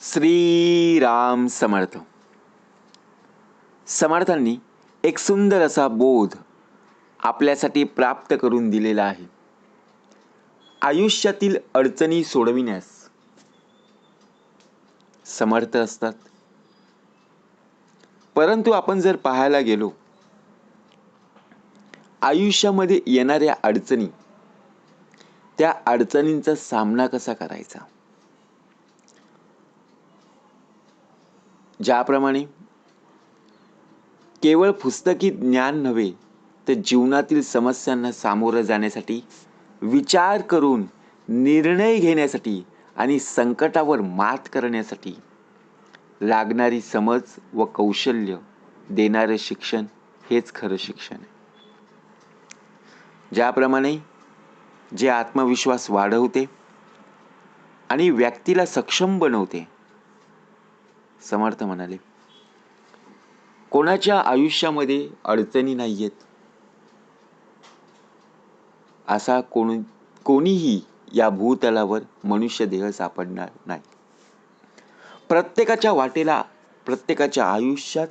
श्री राम समर्थ. समर्थांनी एक सुंदर असा बोध आपल्यासाठी प्राप्त करून दिलेला आहे. आयुष्यातील अडचणी सोडविण्यास समर्थ असतात. परंतु आपण जर पाहायला गेलो, आयुष्यामध्ये येणाऱ्या अडचणी, त्या अडचणींचा सामना कसा करायचा, ज्याप्रमाणे केवळ पुस्तकी ज्ञान नव्हे तर जीवनातील समस्यांना सामोरं जाण्यासाठी, विचार करून निर्णय घेण्यासाठी आणि संकटावर मात करण्यासाठी लागणारी समज व कौशल्य देणारे शिक्षण हेच खरं शिक्षण आहे. ज्याप्रमाणे जे आत्मविश्वास वाढवते आणि व्यक्तीला सक्षम बनवते. समर्थ म्हणाले, कोणाच्या आयुष्यामध्ये अडचणी नाहीयेत असा कोणीही या भूतलावर मनुष्य देह सापडणार नाही. प्रत्येकाच्या वाटेला, प्रत्येकाच्या आयुष्यात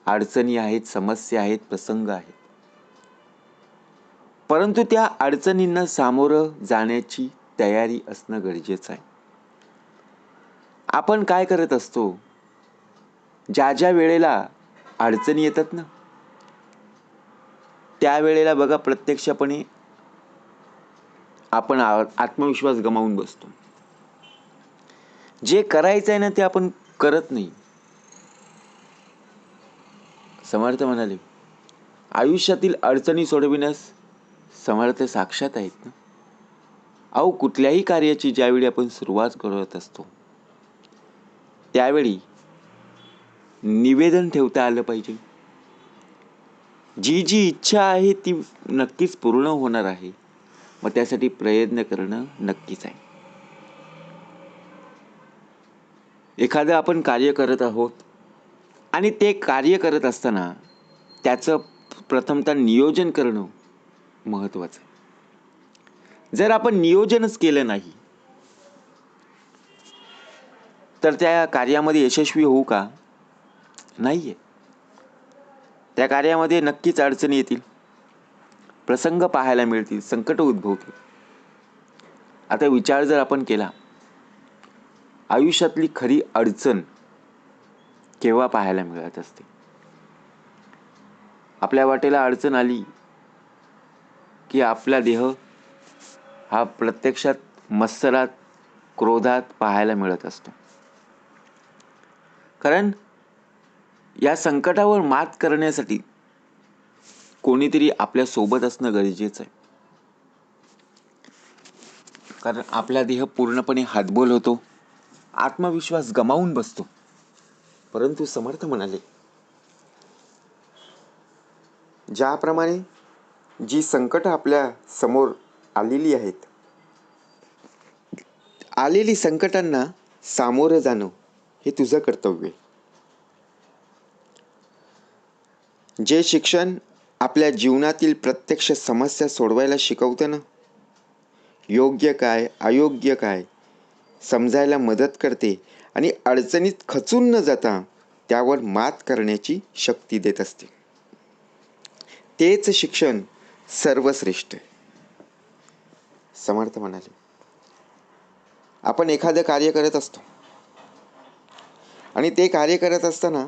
अडचणी आहेत, समस्या आहेत, प्रसंग आहेत. परंतु त्या अडचणींना सामोरं जाण्याची तयारी असणं गरजेचं आहे. आपण काय करत असतो, ज्या ज्या वेळेला अडचणी येतात ना, त्यावेळेला बघा प्रत्यक्षपणे आपण आत्मविश्वास गमावून बसतो. जे करायचं आहे ना ते आपण करत नाही. समर्थ म्हणाले, आयुष्यातील अडचणी सोडविण्यास समर्थ साक्षात आहेत ना. अहो, कुठल्याही कार्याची ज्यावेळी आपण सुरुवात करत असतो त्यावेळी निवेदन ठेवता आलं पाहिजे. जी जी इच्छा आहे ती नक्कीच पूर्ण होणार आहे, मग त्यासाठी प्रयत्न करणं नक्कीच आहे. एखादं आपण कार्य करत आहोत आणि ते कार्य करत असताना त्याचं प्रथमतः नियोजन करणं महत्त्वाचं आहे. जर आपण नियोजनच केलं नाही तर त्या कार्यामध्ये यशस्वी होऊ का? नाहीये. त्या कार्यामध्ये नक्कीच अडचणी येतील, प्रसंग पाहायला मिळतील, संकट उद्भवतील. आता विचार जर आपण केला, आयुष्यातली खरी अडचण केव्हा पाहायला मिळत असते? आपल्या वाटेला अडचण आली की आपला देह हा प्रत्यक्षात मत्सरात, क्रोधात पाहायला मिळत असतो. कारण या संकटावर मात करण्यासाठी कोणीतरी आपल्या सोबत असणं गरजेचं आहे. कारण आपला देह पूर्णपणे हतबल होतो, आत्मविश्वास गमावून बसतो. परंतु समर्थ म्हणाले, ज्याप्रमाणे जी संकट आपल्या समोर आलेली आहेत, आलेली संकटांना सामोरं जाणं हे तुझं कर्तव्य आहे. जे शिक्षण आपल्या जीवनातील प्रत्यक्ष समस्या सोडवायला शिकवतं ना, योग्य काय अयोग्य काय समजायला मदत करते आणि अडचणीत खचून न जाता त्यावर मात करण्याची शक्ती देत असते, तेच शिक्षण सर्वश्रेष्ठ आहे. समर्थ म्हणाले, आपण एखादं कार्य करत असतो आणि ते कार्य करत असताना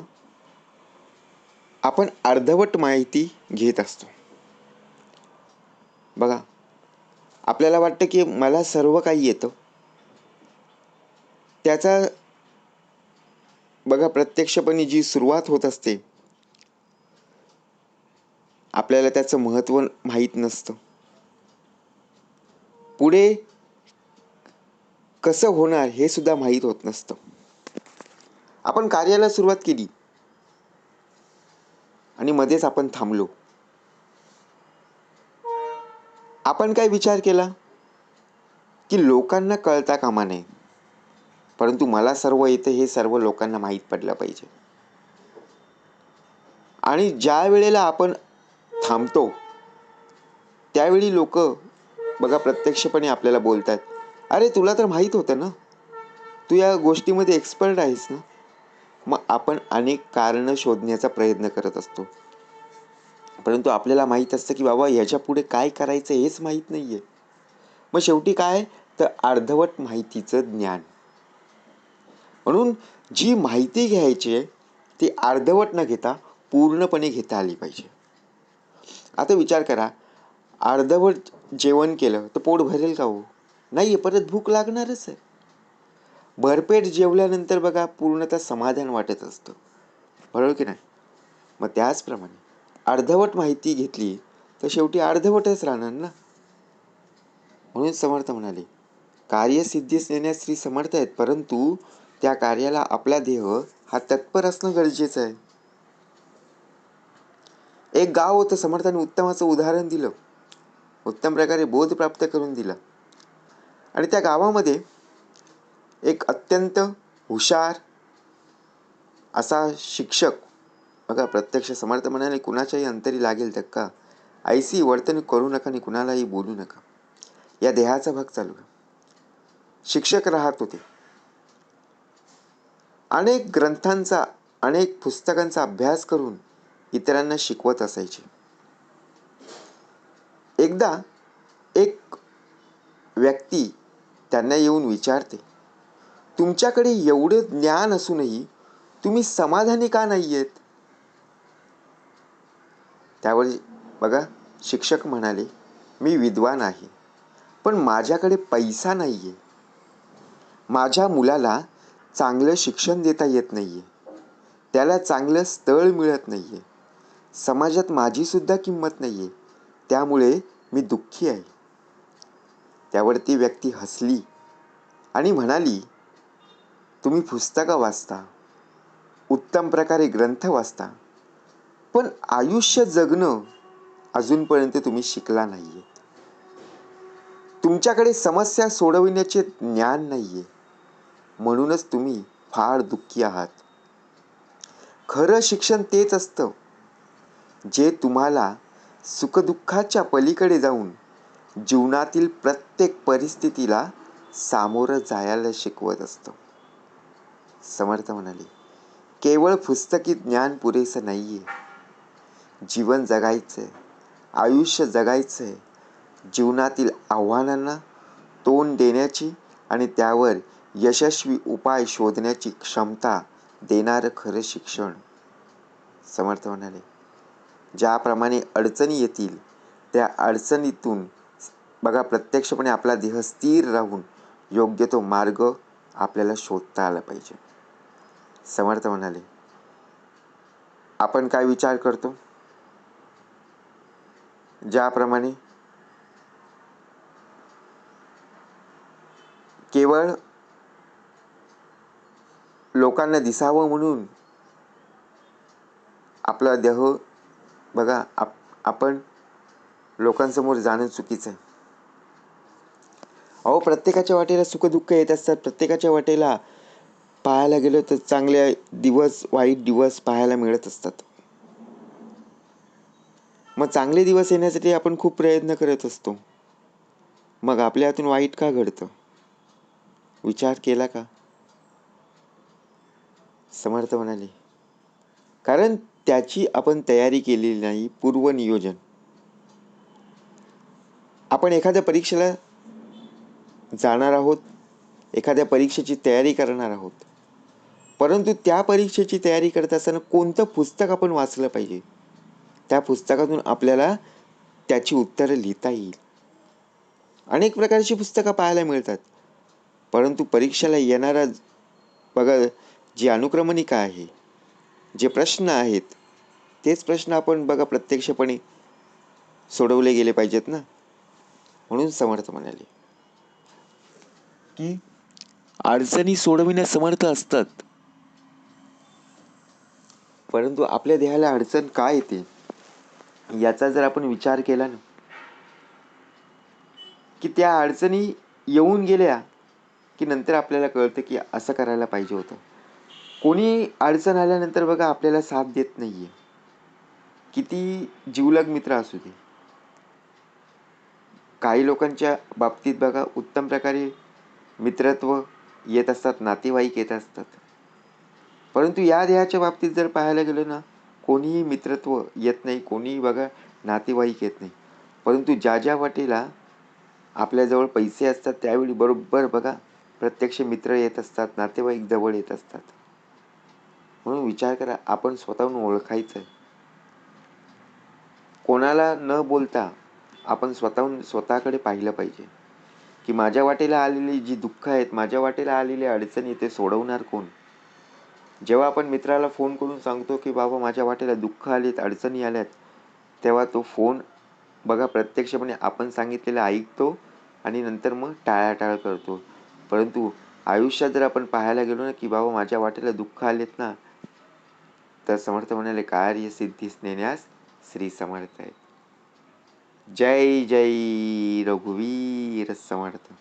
आपण अर्धवट माहिती घेत असतो. बघा, आपल्याला वाटतं की मला सर्व काही येतं. त्याचा बघा प्रत्यक्षपणे जी सुरुवात होत असते, आपल्याला त्याचं महत्त्व माहीत नसतं. पुढे कसं होणार हे सुद्धा माहीत होत नसतं. आपण कार्याला सुरुवात केली आणि मध्येच आपण थांबलो. आपण काय विचार केला की लोकांना कळता कामा नये, परंतु मला सर्व येतं हे सर्व लोकांना माहीत पडलं पाहिजे. आणि ज्या वेळेला आपण थांबतो त्यावेळी लोक बघा प्रत्यक्षपणे आपल्याला बोलतात, अरे तुला तर माहीत होतं ना, तू या गोष्टीमध्ये एक्सपर्ट आहेस ना. मग आपण अनेक कारणं शोधण्याचा प्रयत्न करत असतो, परंतु आपल्याला माहीत असतं की बाबा ह्याच्या पुढे काय करायचं हेच माहीत नाही आहे. मग शेवटी काय, तर अर्धवट माहितीचं ज्ञान. म्हणून जी माहिती घ्यायची आहे ती अर्धवट न घेता पूर्णपणे घेता आली पाहिजे. आता विचार करा, अर्धवट जेवण केलं तर पोट भरेल का हो? नाही, परत भूक लागणारच आहे. भरपेट जेवल्यानंतर बघा पूर्णतः समाधान वाटत असतं, बरोबर की नाही? मग त्याचप्रमाणे अर्धवट माहिती घेतली तर शेवटी अर्धवटच राहणार ना. म्हणून समर्थ म्हणाले, कार्यसिद्धीस नेण्यास श्री समर्थ आहेत, परंतु त्या कार्याला आपला देह हा तत्पर असणं गरजेचं आहे. एक गाव होतं, समर्थाने उत्तमाचं उदाहरण दिलं, उत्तम प्रकारे बोध प्राप्त करून दिला. आणि त्या गावामध्ये एक अत्यंत हुशार असा शिक्षक, बघा प्रत्यक्ष समर्थ म्हणाले, कुणाच्याही अंतरी लागेल धक्का, ऐसी वर्तणूक करू नका आणि कुणालाही बोलू नका. या देहाचा भाग चालू आहे. शिक्षक राहत होते. अनेक ग्रंथांचा, अनेक पुस्तकांचा अभ्यास करून इतरांना शिकवत असायचे. एकदा एक व्यक्ती त्यांना येऊन विचारते, तुमच्याकडे एवढे ज्ञान असूनही तुम्ही समाधानी का नाही आहेत? त्यावर बघा शिक्षक म्हणाले, मी विद्वान आहे, पण माझ्याकडे पैसा नाही आहे. माझ्या मुलाला चांगलं शिक्षण देता येत नाही आहे. त्याला चांगलं स्थळ मिळत नाही आहे. समाजात माझीसुद्धा किंमत नाही आहे. त्यामुळे मी दुःखी आहे. त्यावर ती व्यक्ती हसली आणि म्हणाली, तुम्ही पुस्तकं वाचता, उत्तम प्रकारे ग्रंथ वाचता, पण आयुष्य जगणं अजूनपर्यंत तुम्ही शिकला नाहीये. तुमच्याकडे समस्या सोडविण्याचे ज्ञान नाहीये, म्हणूनच तुम्ही फार दुःखी आहात. खरं शिक्षण तेच असतं जे तुम्हाला सुखदुःखाच्या पलीकडे जाऊन जीवनातील प्रत्येक परिस्थितीला सामोरं जायला शिकवत असतं. समर्थ म्हणाले, केवळ पुस्तकी ज्ञान पुरेसं नाहीये. जीवन जगायचंय, आयुष्य जगायचंय. जीवनातील आव्हानांना तोंड देण्याची आणि त्यावर यशस्वी उपाय शोधण्याची क्षमता देणारं खरं शिक्षण. समर्थ म्हणाले, ज्याप्रमाणे अडचणी येतील त्या अडचणीतून बघा प्रत्यक्षपणे आपला देह स्थिर राहून योग्य तो मार्ग आपल्याला शोधता आला पाहिजे. समर्थ म्हणाले, आपण काय विचार करतो, ज्याप्रमाणे केवळ लोकांना दिसावं म्हणून आपला देह बघा आपण लोकांसमोर जाणं चुकीचं आहे. अहो, प्रत्येकाच्या वाटेला सुखदुःख येत असतात. प्रत्येकाच्या वाटेला पाहायला गेलो तर चांगले दिवस, वाईट दिवस पाहायला मिळत असतात. मग चांगले दिवस येण्यासाठी आपण खूप प्रयत्न करत असतो. मग आपल्या हातून वाईट का घडतं? विचार केला का? समर्थ म्हणाले, कारण त्याची आपण तयारी केलेली नाही, पूर्वनियोजन. आपण एखाद्या परीक्षेला जाणार आहोत, एखाद्या परीक्षेची तयारी करणार आहोत, परंतु त्या परीक्षेची तयारी करत असताना कोणतं पुस्तक आपण वाचलं पाहिजे? त्या पुस्तकातून आपल्याला त्याची उत्तरं लिहिता येईल. अनेक प्रकारची पुस्तकं पाहायला मिळतात, परंतु परीक्षेला येणारा बघा जी अनुक्रमणिका आहे, जे प्रश्न आहेत, तेच प्रश्न आपण बघा प्रत्यक्षपणे सोडवले गेले पाहिजेत ना. म्हणून समर्थ म्हणाले की अडचणी सोडविण्यास समर्थ असतात, परंतु आपल्या देहाला अडचण काय येते याचा जर आपण विचार केला ना, की त्या अडचणी येऊन गेल्या की नंतर आपल्याला कळतं की असं करायला पाहिजे होतं. कोणी अडचण आल्यानंतर बघा आपल्याला साथ देत नाहीये, किती जिवलग मित्र असू दे. काही लोकांच्या बाबतीत बघा उत्तम प्रकारे मित्रत्व येत असतात, नातेवाईक येत असतात. परंतु या देहाच्या बाबतीत जर पाहायला गेलं ना, कोणीही मित्रत्व येत नाही, कोणीही बघा नातेवाईक येत नाही. परंतु ज्या वाटेला आपल्याजवळ पैसे असतात त्यावेळी बरोबर बघा प्रत्यक्ष मित्र येत असतात, नातेवाईक जवळ येत असतात. म्हणून विचार करा, आपण स्वतःहून ओळखायचं. कोणाला न बोलता आपण स्वतःहून स्वतःकडे पाहिलं पाहिजे, की माझ्या वाटेला आलेली जी दुःख आहेत, माझ्या वाटेला आलेल्या अडचणी ते सोडवणार कोण? जेव्हा आपण मित्राला फोन करून सांगतो, की बाबा माझ्या वाटेला दुःख आलीत, अडचणी आल्यात, तेव्हा तो फोन बघा प्रत्यक्षपणे आपण सांगितलेलं ऐकतो आणि नंतर मग टाळाटाळ करतो. परंतु आयुष्यात जर आपण पाहायला गेलो ना, की बाबा माझ्या वाटेला दुःख आलेत ना, तर समर्थ म्हणाले कार्य सिद्धीस नेण्यास श्री समर्थ आहेत. जय जय रघुवीर समर्थ.